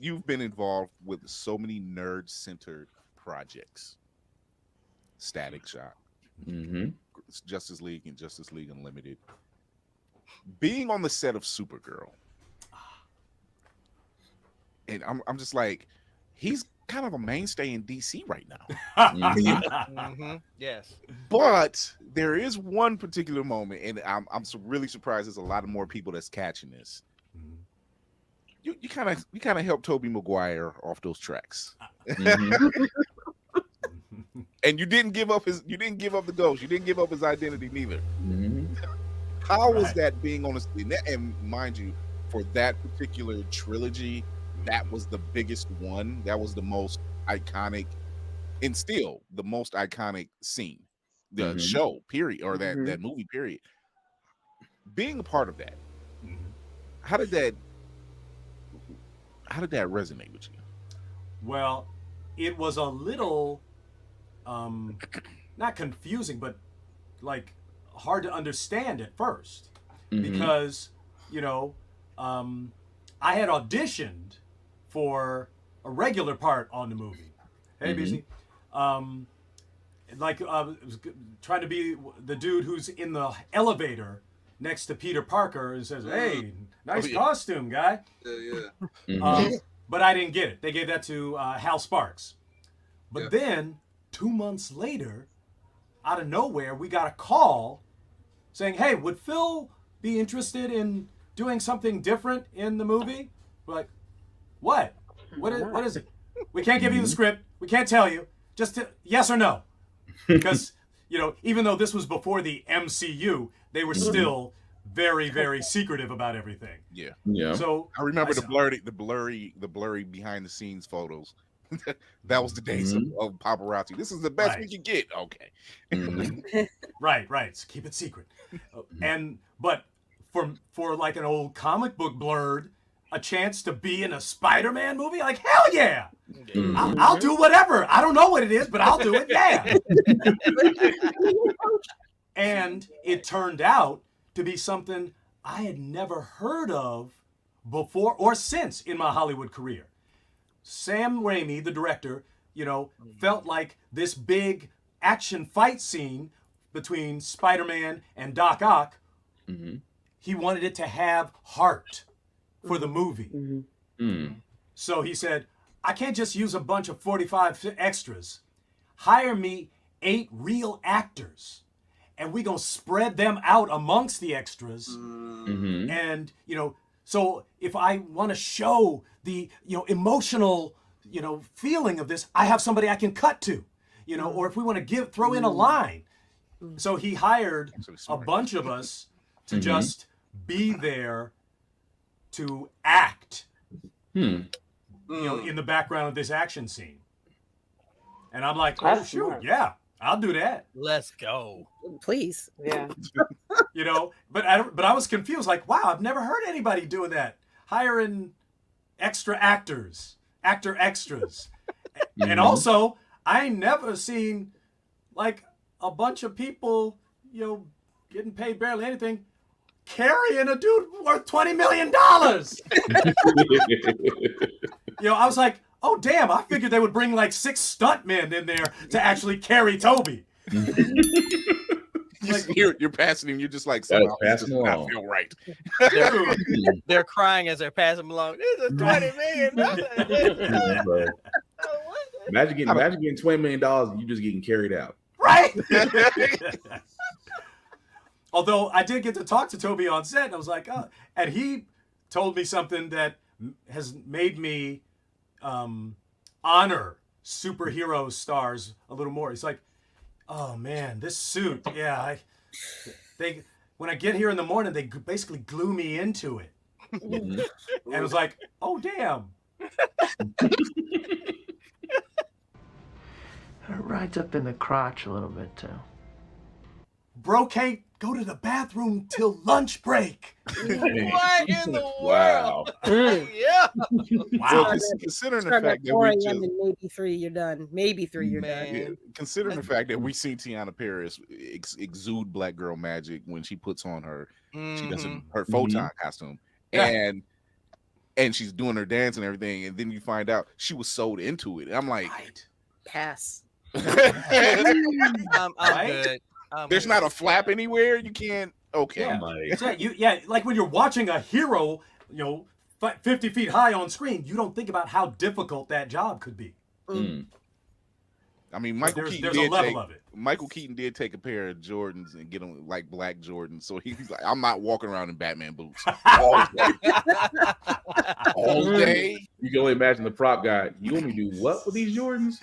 you've been involved with so many nerd-centered projects. Static Shock, Justice League, and Justice League Unlimited. Being on the set of Supergirl, and I'm just like, he's kind of a mainstay in DC right now. Yes. But there is one particular moment, and I'm really surprised there's a lot of more people that's catching this. You kind of helped Tobey Maguire off those tracks. And you didn't give up the ghost. You didn't give up his identity neither. How was that being on and mind you, for that particular trilogy, that was the biggest one. That was the most iconic, and still the most iconic scene. The show, period, or that movie, period. Being a part of that, how did that resonate with you? Well, it was a little not confusing, but like hard to understand at first, because I had auditioned for a regular part on the movie. Hey, BC. Was trying to be the dude who's in the elevator next to Peter Parker and says, "Hey, nice costume, guy." But I didn't get it. They gave that to Hal Sparks. But then 2 months later, out of nowhere, we got a call saying, "Hey, would Phil be interested in doing something different in the movie?" We're like, "What? What is it? We can't give you the script. We can't tell you. Just yes or no." Because, even though this was before the MCU, they were still very, very secretive about everything. Yeah. So I remember the blurry behind the scenes photos. That was the days of paparazzi. This is the best we can get. Okay. Right. So keep it secret. But for like an old comic book blurred, a chance to be in a Spider-Man movie, like hell yeah. I'll do whatever. I don't know what it is, but I'll do it. Yeah. And it turned out to be something I had never heard of before or since in my Hollywood career. Sam Raimi, the director, felt like this big action fight scene between Spider-Man and Doc Ock, he wanted it to have heart for the movie. So he said, I can't just use a bunch of 45 extras. Hire me 8 real actors, and we're going to spread them out amongst the extras. And, so if I want to show the, emotional, feeling of this, I have somebody I can cut to, or if we want to throw in a line. So he hired a bunch of us to just be there to act, in the background of this action scene. And I'm like, oh, shoot, yeah, I'll do that. Let's go. Please. Yeah. But I was confused, like, wow, I've never heard anybody doing that. Hiring extra actors, actor extras. And also, I ain't never seen, like, a bunch of people, getting paid barely anything, carrying a dude worth $20 million. I was like, oh, damn, I figured they would bring like 6 stuntmen in there to actually carry Toby. You're passing him. You're just like, somehow this does not feel right. They're crying as they're passing him along. This is $20 million. Imagine getting $20 million and you just getting carried out. Right. Although I did get to talk to Toby on set, and I was like, oh, and he told me something that has made me honor superhero stars a little more. He's like, oh man, this suit, yeah, when I get here in the morning, they basically glue me into it. And I was like, oh damn. It rides up in the crotch a little bit too. Bro can't go to the bathroom till lunch break. What in the world? Yeah. Wow. Well, considering the fact that we just, maybe 3, you're done. Maybe 3, you're done. Yeah, considering the fact that we see Tiana Paris exude black girl magic when she puts on her, she does her photon costume, and and she's doing her dance and everything, and then you find out she was sold into it. And I'm like, pass. I'm Right? good. There's not a flap anywhere. You can't. Okay. Like when you're watching a hero, 50 feet high on screen, you don't think about how difficult that job could be. I mean, Michael Keaton did take a pair of Jordans and get them like black Jordans. So he's like, I'm not walking around in Batman boots all day. All day. You can only imagine the prop guy. You want me to do what with these Jordans?